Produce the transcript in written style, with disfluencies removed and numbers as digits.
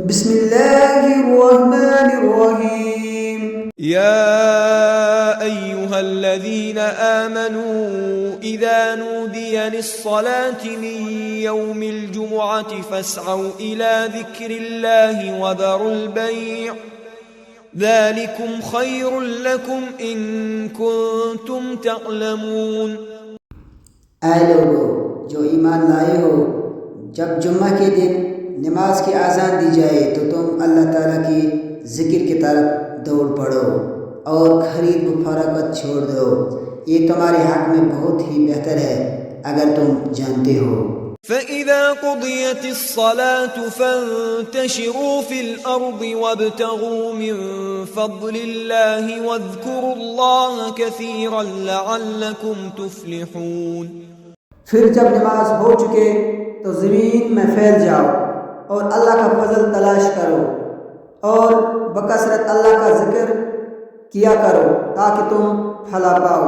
बिस्मिल्लाहिर्रहमानिर्रहीम। या अय्युहल्लज़ीन आमनू इज़ा नूदिया लिस्सलाति मिन यौमिल जुमुअति फस्अौ इला ज़िक्रिल्लाहि वज़रुल बैअ ज़ालिकुम खैरुल लकुम इन कुंतुम तअलमून। ऐ लोगो जो ईमान लाए हो, जब जुम्मा के दिन नमाज की आज़ान दी जाए तो तुम अल्लाह ताला की ज़िक्र की तरफ दौड़ पड़ो और खरीद फरोख्त छोड़ दो। ये तुम्हारे हक़ में बहुत ही बेहतर है अगर तुम जानते हो। फ़इज़ा क़ुदियतिस्सलातु फ़ंतशिरू फ़िल अर्दि वब्तगू मिन फ़ज़्लिल्लाहि वज़्कुरुल्लाह कसीरन लअल्लकुम तुफ़्लिहून। फिर जब नमाज हो चुके तो ज़मीन में फैल जाओ और अल्लाह का फजल तलाश करो और बकसरत अल्लाह का जिक्र किया करो ताकि तुम फला पाओ।